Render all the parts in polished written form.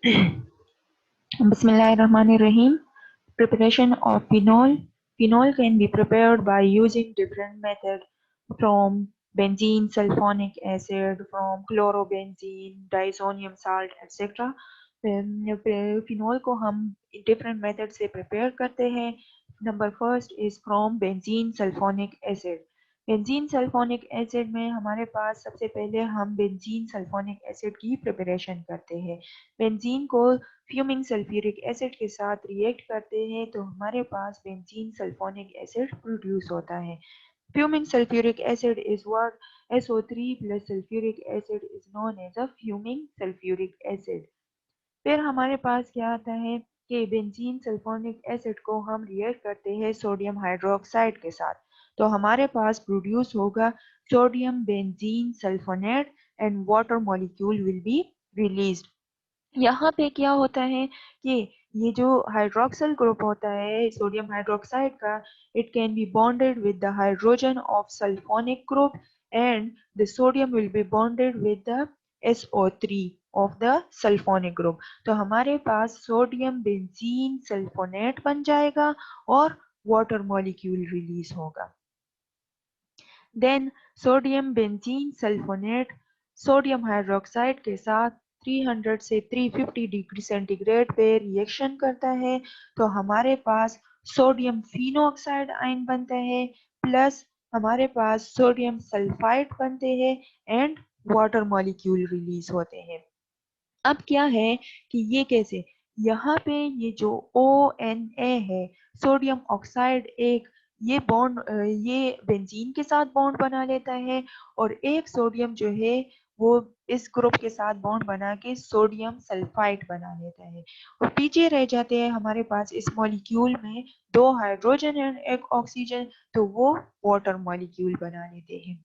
Bismillahirrahmanirrahim. Preparation of phenol. Phenol can be prepared by using different methods from benzene, sulfonic acid, from chlorobenzene, diazonium salt, etc. Phenol को हम different methods से prepare करते हैं. Number first is from benzene sulfonic acid. Benzene sulphonic acid में हमारे पास सबसे पहले हम बेंजीन सल्फोनिक एसिड की प्रिपरेशन करते हैं. बेंजीन को फ्यूमिंग सल्फ्यूरिक एसिड के साथ रिएक्ट करते हैं तो हमारे पास बेंजीन सल्फोनिक एसिड प्रोड्यूस होता है. Fuming sulphuric acid is what SO3 plus sulfuric acid is known as a fuming sulfuric acid. फिर हमारे पास क्या आता है कि बेंजीन सल्फोनिक एसिड को हम रिएक्ट करते हैं सोडियम हाइड्रोक्साइड के साथ तो हमारे पास प्रोड्यूस होगा sodium benzene sulfonate and water molecule will be released. यहाँ पे क्या होता है कि ये जो हाइड्रोक्सिल ग्रुप होता है सोडियम हाइड्रोक्साइड का it can be bonded with the hydrogen of sulphonic group and the sodium will be bonded with the SO3 of the sulphonic group. तो हमारे पास सोडियम बेंजीन सल्फोनेट बन जाएगा और वाटर मॉलिक्यूल रिलीज होगा. Then sodium benzene sulphonate sodium hydroxide के साथ 300 से 350 डिग्री सेंटीग्रेड पे रिएक्शन करता है तो हमारे पास सोडियम फिनोऑक्साइड आयन बनता है प्लस हमारे पास सोडियम सल्फाइड बनते हैं एंड वाटर मॉलिक्यूल रिलीज होते हैं. अब क्या है कि ये कैसे यहाँ पे ये जो ONA है सोडियम ऑक्साइड एक ये बॉन्ड ये बेंजीन के साथ बॉन्ड बना लेता है और एक सोडियम जो है वो इस ग्रुप के साथ बॉन्ड बना के सोडियम सल्फाइड बना लेता है और पीछे रह जाते हैं हमारे पास इस मॉलिक्यूल में 2 हाइड्रोजन और 1 ऑक्सीजन तो वो वाटर मॉलिक्यूल बना लेते हैं.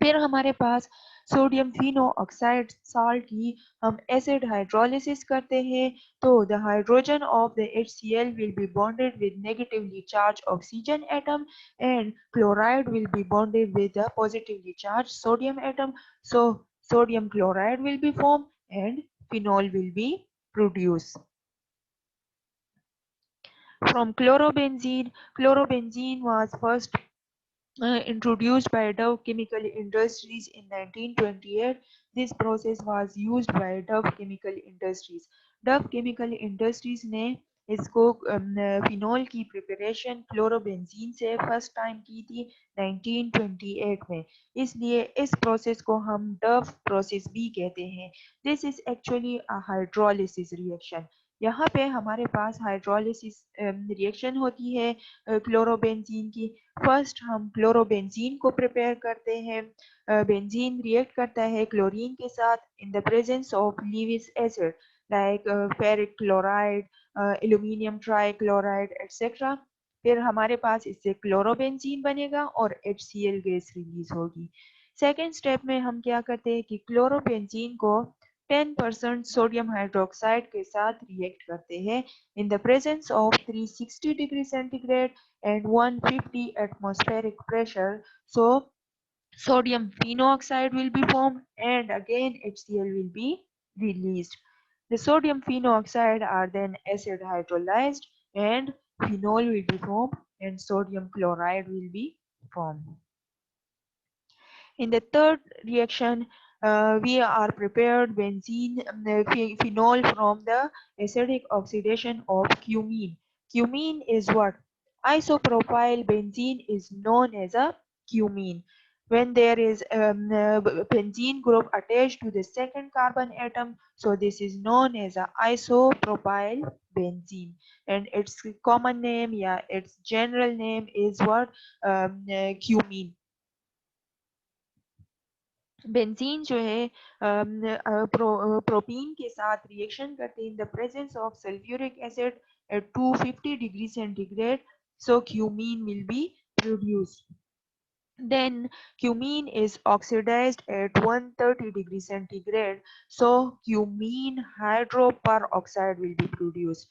फिर हमारे पास सोडियम फिनो ऑक्साइड साल्ट की हम एसिड हाइड्रोलिसिस करते हैं तो the hydrogen of the HCl will be bonded with negatively charged oxygen atom and chloride will be bonded with the positively charged sodium atom. So sodium chloride will be formed and phenol will be produced. From chlorobenzene, chlorobenzene was first introduced by Dove Chemical Industries in 1928. This process was used by Dove Chemical Industries. Dove Chemical Industries ने इसको phenol की preparation chlorobenzene से first time की थी 1928 में इसलिए इस process को हम डव प्रोसेस भी कहते हैं. This is actually a hydrolysis reaction. यहाँ पे हमारे पास हाइड्रोलिसिस रिएक्शन होती है क्लोरोबेंजीन की. फर्स्ट हम क्लोरोबेंजीन को प्रिपेयर करते हैं. बेंजीन रिएक्ट करता है क्लोरीन के साथ इन the presence of Lewis acid like ferric chloride aluminium trichloride etcetera. फिर हमारे पास इससे क्लोरोबेंजीन बनेगा और HCl गैस रिलीज होगी. सेकेंड स्टेप में हम क्या करते हैं कि क्लोरोबेंजीन को 10% सोडियम हाइड्रोक्साइड के साथ रिएक्ट करते हैं in the presence of 360 degree centigrade and 150 atmospheric pressure. So sodium phenoxide will be formed and again HCl will be released. The sodium phenoxide are then acid hydrolyzed and phenol will be formed and sodium chloride will be formed. In the third reaction, we are prepared benzene phenol from the acidic oxidation of cumene. Cumene is what? Isopropyl benzene is known as a cumene. When there is benzene group attached to the second carbon atom, so this is known as a isopropyl benzene. And its common name, yeah, its general name is what? Cumene. Benzene जो है propene के साथ reaction करते हैं इन the presence of sulphuric acid at 250 degree centigrade, so cumene will be produced. Then cumene is oxidized at 130 degree centigrade, so cumene hydroperoxide will be produced.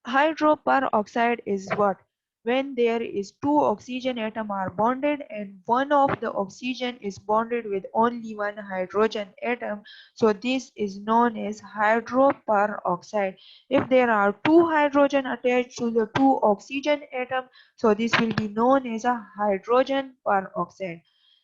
Hydroperoxide is what? when there is two oxygen atom are bonded and one of the oxygen is bonded with only one hydrogen atom. So this is known as hydroperoxide. If there are two hydrogen attached to the two oxygen atom, so this will be known as a hydrogen peroxide.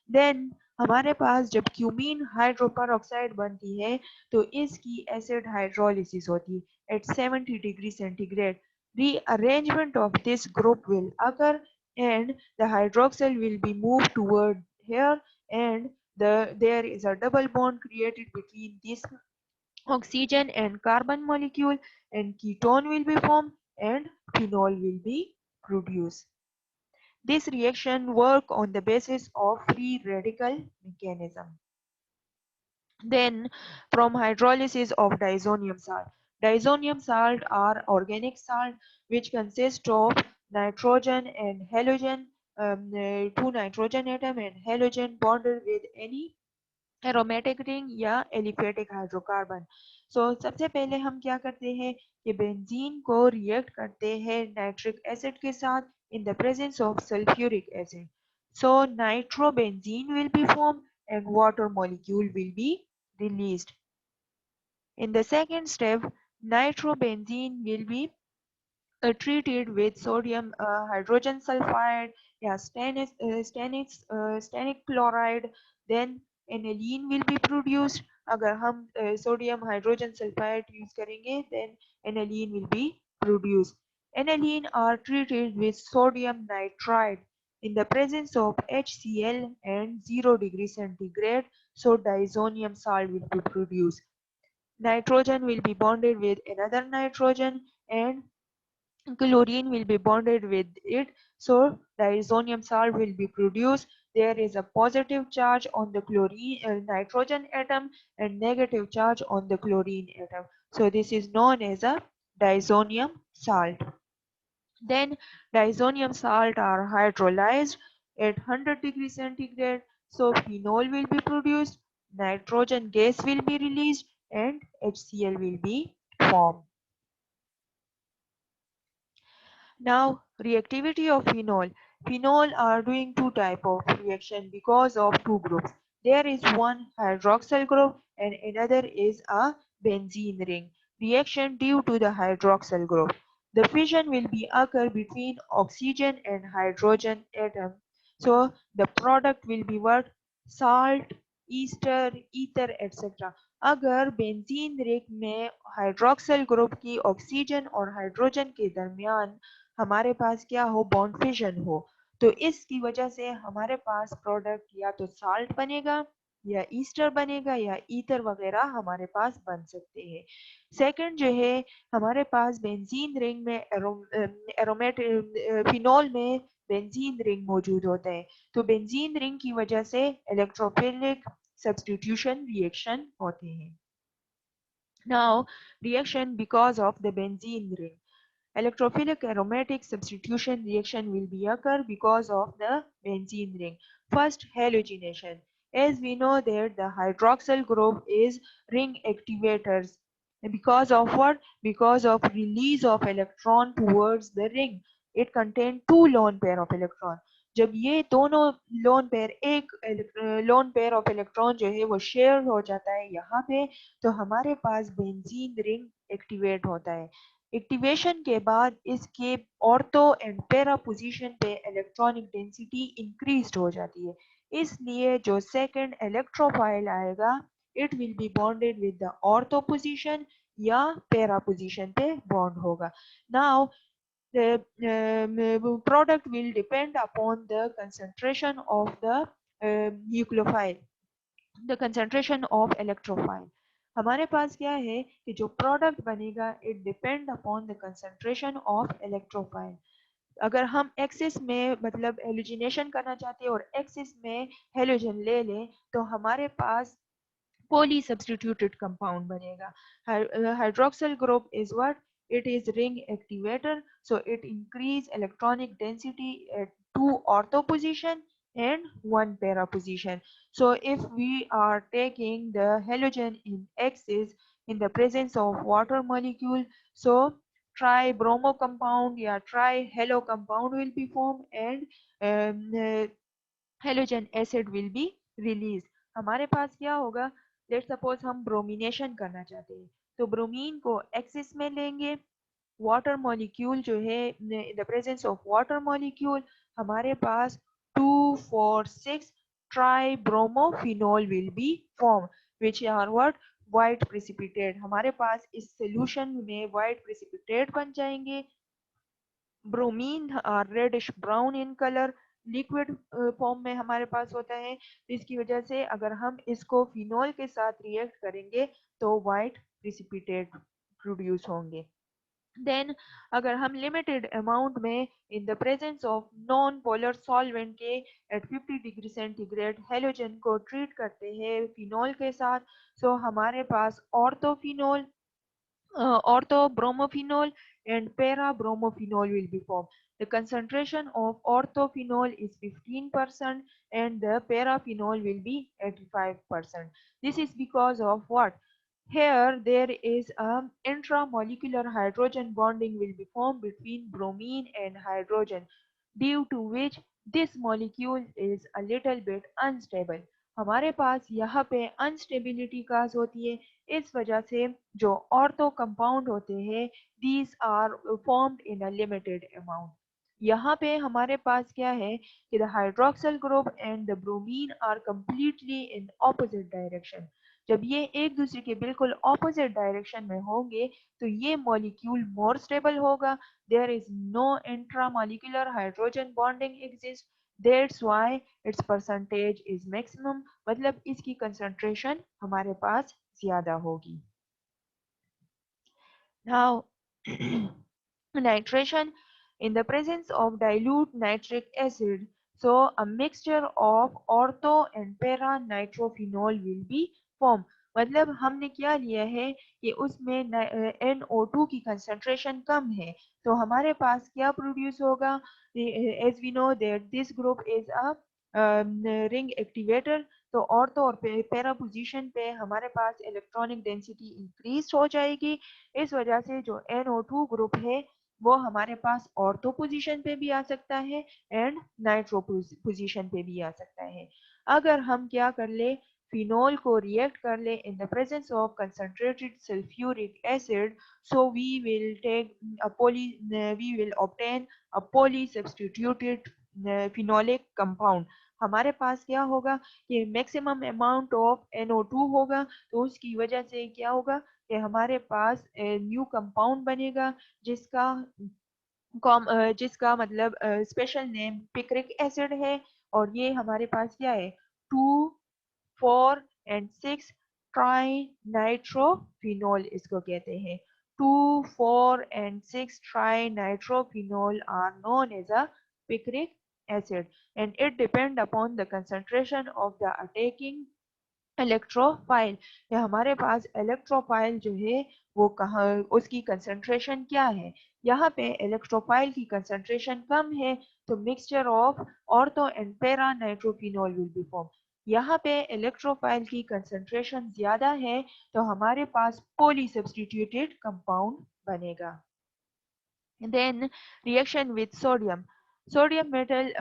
Then हमारे पास जब cumene hydroperoxide बनती है तो इसकी acid hydrolysis होती है at 70 degree centigrade. Rearrangement of this group will occur and the hydroxyl will be moved toward here, and there is a double bond created between this oxygen and carbon molecule, and ketone will be formed and phenol will be produced. This reaction work on the basis of free radical mechanism. Then from hydrolysis of diazonium salt. Diazonium salt are organic salt which consist of nitrogen and halogen, two nitrogen atom and halogen bonded with any aromatic ring या aliphatic hydrocarbon. सो सबसे पहले हम क्या करते हैं कि benzene को react करते हैं नाइट्रिक एसिड के साथ in the presence of sulfuric acid. So nitrobenzene will be formed and water molecule will be released. In the second step, nitrobenzene will be treated with sodium hydrogen sulfide या stanic chloride. Then aniline will be produced. अगर हम sodium hydrogen sulfide use करेंगे then aniline will be produced. Aniline are treated with sodium nitride in the presence of HCl and 0 degree centigrade, so diazonium salt will be produced. Nitrogen will be bonded with another nitrogen and chlorine will be bonded with it, so diazonium salt will be produced. There is a positive charge on the chlorine nitrogen atom and negative charge on the chlorine atom, so this is known as a diazonium salt. Then diazonium salt are hydrolyzed at 100 degree centigrade, so phenol will be produced, nitrogen gas will be released and HCl will be formed. Now, reactivity of phenol. Phenol are doing two type of reaction because of two groups. There is one hydroxyl group and another is a benzene ring. Reaction due to the hydroxyl group. The fission will be occur between oxygen and hydrogen atom. So the product will be what? Salt, ester, ether, etc. अगर benzene ring में hydroxyl group की oxygen और hydrogen के दरमियान हमारे पास क्या हो बॉन्ड फिशन हो तो इसकी वजह से हमारे पास प्रोडक्ट या तो साल्ट बनेगा या ईस्टर बनेगा या ईथर वगैरह हमारे पास बन सकते हैं. सेकंड जो है हमारे पास बेंजीन रिंग में एरोमेटिक फिनोल में बेंजीन रिंग मौजूद होते हैं तो बेंजीन रिंग की वजह से इलेक्ट्रोफिलिक सब्स्टिट्यूशन रिएक्शन होते हैं. Now reaction because of the benzene ring. Electrophilic aromatic substitution reaction will be occur because of the benzene ring. First, halogenation. As we know that the hydroxyl group is ring activators. Because of what? Because of release of electron towards the ring. It contains two lone pair of electron. जब ये दोनों lone pair एक lone pair of electron जो है वो share हो जाता है यहाँ पे तो हमारे पास बेंजीन रिंग एक्टिवेट होता है. एक्टिवेशन के बाद इसके ऑर्थो एंड पैरा पोजीशन पे इलेक्ट्रॉनिक डेंसिटी इंक्रीज हो जाती है. इसलिए जो सेकंड इलेक्ट्रोफाइल आएगा it will be bonded with the ortho position या पैरा पोजीशन पे बॉन्ड होगा. Now the product will depend upon the concentration of the nucleophile, the concentration of electrophile. हमारे पास क्या है कि जो प्रोडक्ट बनेगा it depend upon the concentration of electrophile. अगर हम एक्सिस में मतलब हेलोजिनेशन करना चाहते हैं और एक्सिस में हेलोजन ले लें तो हमारे पास poly substituted compound banega. Hydroxyl group is what? It is ring activator, so it increase electronic density at two ortho position and one para position. So if we are taking the halogen in axis in the presence of water molecule, so tribromo compound या trihalo compound will be form and halogen acid will be release. हमारे पास क्या होगा, let suppose हम bromination करना चाहते हैं, तो ब्रोमीन को एक्सिस में लेंगे, वाटर मॉलिक्यूल जो है in the presence of water molecule हमारे पास 2,4,6 tribromophenol will be form which are what, white precipitate. हमारे पास इस सोल्यूशन में वाइट प्रेसिपिटेट बन जाएंगे। Bromine are reddish brown in colour, liquid form में हमारे पास होता है, तो इसकी वजह से अगर हम इसको फिनोल के साथ रिएक्ट करेंगे तो वाइट प्रेसिपिटेट प्रोड्यूस होंगे। देन अगर हम लिमिटेड अमाउंट में इन the presence of non polar solvent के एट 50 डिग्री सेंटीग्रेड हेलोजन को ट्रीट करते हैं फिनोल के साथ, सो हमारे पास ऑर्थोफिनोल, orthobromophene and para-bromophene will be formed. The concentration of orthophenol is 15% and the paraphenol will be 85%. This is because of what? Here there is a intramolecular hydrogen bonding will be formed between bromine and hydrogen, due to which this molecule is a little bit unstable. हमारे पास यहाँ पे instability काज होती है, इस वजह से जो ortho compound होते हैं these are formed in a limited amount. यहाँ पे हमारे पास क्या है कि the hydroxyl group and the bromine are completely in opposite direction. जब ये एक दूसरे के बिल्कुल ऑपोजिट डायरेक्शन में होंगे तो ये मॉलिक्यूल मोर स्टेबल होगा। There is no intramolecular hydrogen bonding exist, that's why its percentage is maximum, मतलब इसकी कंसंट्रेशन हमारे पास ज्यादा होगी। Now, nitration in the presence of dilute nitric acid, so a mixture of ortho and para nitrophenol will be formed। मतलब हमने क्या लिया है कि उसमें NO2 की कंसंट्रेशन कम है, तो हमारे पास क्या प्रोड्यूस होगा, as we know that this group is a ring activator, तो ऑर्थो और पैरा पोजीशन पे हमारे पास इलेक्ट्रॉनिक डेंसिटी इंक्रीज हो जाएगी। इस वजह से जो NO2 ग्रुप है वो हमारे पास ऑर्थो पोजीशन पे भी आ सकता है एंड नाइट्रो पोजीशन पे भी आ सकता है। अगर हम क्या कर ले, फिनोल को रिएक्ट कर ले in the presence of concentrated sulphuric acid, so we will obtain a poly substituted phenolic compound. हमारे पास क्या होगा कि मैक्सिमम अमाउंट ऑफ NO2 होगा, तो उसकी वजह से क्या होगा कि हमारे पास न्यू कंपाउंड बनेगा जिसका जिसका मतलब स्पेशल नेम पिक्रिक एसिड है, और ये हमारे पास क्या है 2,4 and 6 ट्राई नाइट्रोफिनोल इसको कहते हैं। 2,4 and 6 tri nitrophenol are known as a picric acid and it depend upon the concentration of the attacking electrophile. या हमारे पास इलेक्ट्रोफाइल जो है वो कहाँ, उसकी कंसंट्रेशन क्या है, यहाँ पे इलेक्ट्रोफाइल की कंसंट्रेशन कम है, तो mixture of ortho and para nitrophenol will be form. यहाँ पे इलेक्ट्रोफाइल की कंसंट्रेशन ज्यादा है तो हमारे पास पॉली सब्स्टिट्यूटेड कंपाउंड बनेगा। Then reaction with sodium. Sodium metal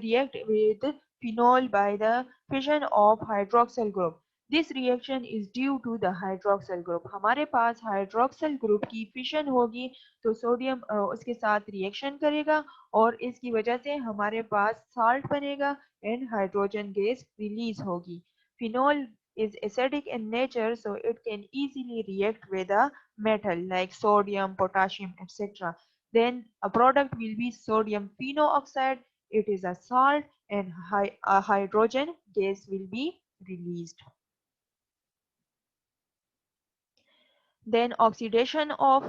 react with phenol by the fission of hydroxyl group. This reaction is due to the hydroxyl group. हमारे पास hydroxyl group की fission होगी तो सोडियम उसके साथ रिएक्शन करेगा और इसकी वजह से हमारे पास salt बनेगा and hydrogen gas release होगी। Phenol is acidic in nature, so it can easily react with a metal like sodium, potassium, etc. Then a product will be sodium phenoxide. It is a salt and a hydrogen gas will be released. Then oxidation of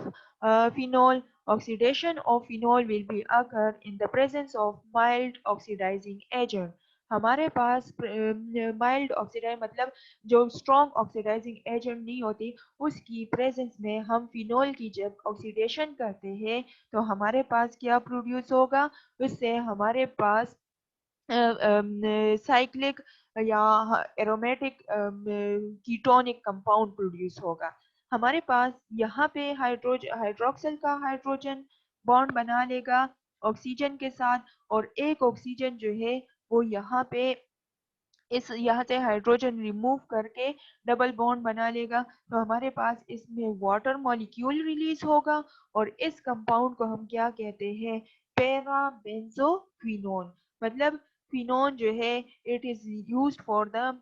phenol. Oxidation of phenol will be occur in the presence of mild oxidizing agent. हमारे पास mild oxidise मतलब जो strong oxidising agent नहीं होती उसकी presence में हम phenol की जब ऑक्सीडेशन करते हैं तो हमारे पास क्या प्रोड्यूस होगा, उससे हमारे पास साइक्लिक या एरोमेटिक कीटोनिक कंपाउंड प्रोड्यूस होगा। हमारे पास यहाँ पे हाइड्रोक्सिल का हाइड्रोजन बॉन्ड बना लेगा ऑक्सीजन के साथ, और एक ऑक्सीजन जो है वो यहाँ पे इस यहाँ से हाइड्रोजन रिमूव करके डबल बॉन्ड बना लेगा। तो हमारे पास इसमें वाटर मॉलिक्यूल रिलीज होगा, और इस कंपाउंड को हम क्या कहते हैं, पैरा बेंजोक्विनोन। मतलब फिनोन जो है it is used for the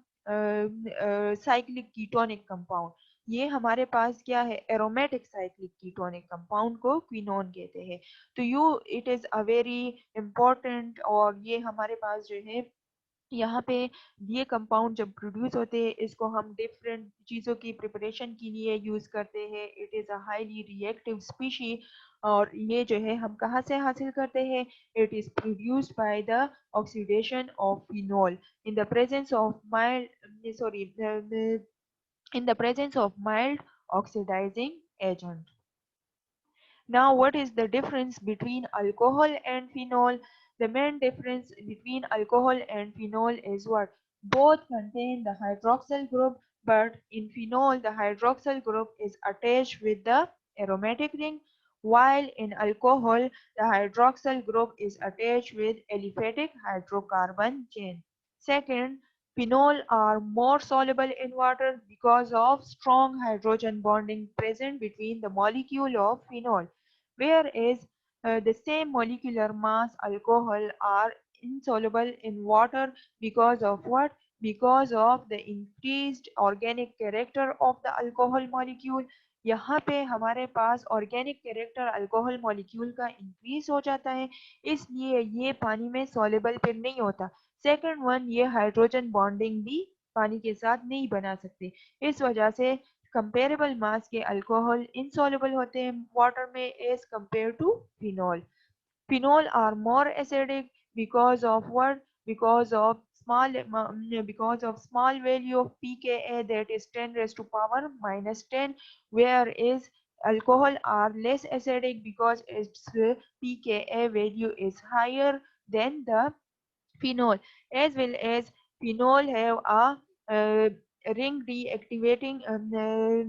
cyclic ketonic compound. ये हमारे पास क्या है, एरोमेटिक साइक्लिक कीटोनिक कंपाउंड को क्विनोन कहते हैं। तो you it is a very important, और ये हमारे पास जो है यहाँ पे ये कंपाउंड जब प्रोड्यूस होते हैं इसको हम डिफरेंट चीज़ों की प्रिपरेशन के लिए यूज़ करते हैं। It is a highly reactive species, और ये जो है हम कहाँ से हासिल करते हैं, it is produced by the oxidation of phenol in the presence of mild sorry in the presence of mild oxidizing agent. Now, what is the difference between alcohol and phenol? The main difference between alcohol and phenol is what? Both contain the hydroxyl group, but in phenol, the hydroxyl group is attached with the aromatic ring, while in alcohol, the hydroxyl group is attached with aliphatic hydrocarbon chain. Second, phenol are more soluble in water because of strong hydrogen bonding present between the molecule of phenol, whereas the same molecular mass alcohol are insoluble in water because of what? Because of the increased organic character of the alcohol molecule. यहाँ पे हमारे पास organic character alcohol molecule का increase हो जाता है, इसलिए ये पानी में सॉलेबल फिर नहीं होता। सेकंड वन, ये हाइड्रोजन बॉन्डिंग भी पानी के साथ नहीं बना सकते, इस वजह से कंपेरेबल मास के अल्कोहल इनसॉल्युबल होते हैं वाटर में as compare to phenol. Phenol are more acidic because of what? Because of small value of pKa, that is 10 raised to power minus 10, whereas alcohol are less acidic because its pKa value is higher than the phenol, as well as phenol have a uh, ring deactivating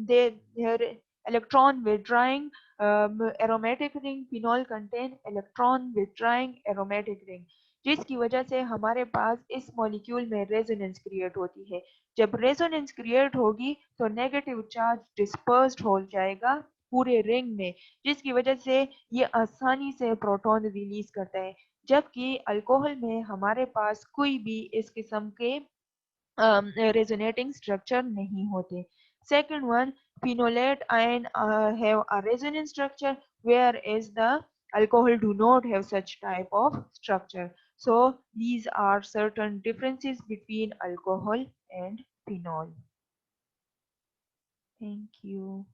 their electron withdrawing aromatic ring. Phenol contain electron withdrawing aromatic ring, जिसकी वजह से हमारे पास इस molecule में resonance create होती है। जब रेजोनेंस क्रिएट होगी तो नेगेटिव चार्ज डिस्पर्स्ड हो जाएगा पूरे रिंग में, जिसकी वजह से ये आसानी से प्रोटॉन रिलीज करता है, जबकि अल्कोहल में हमारे पास कोई भी इस किस्म के resonating structure नहीं होते। Second one, phenolate ion have a resonance structure, whereas the alcohol do not have such type of structure. So these are certain differences between alcohol and phenol. Thank you.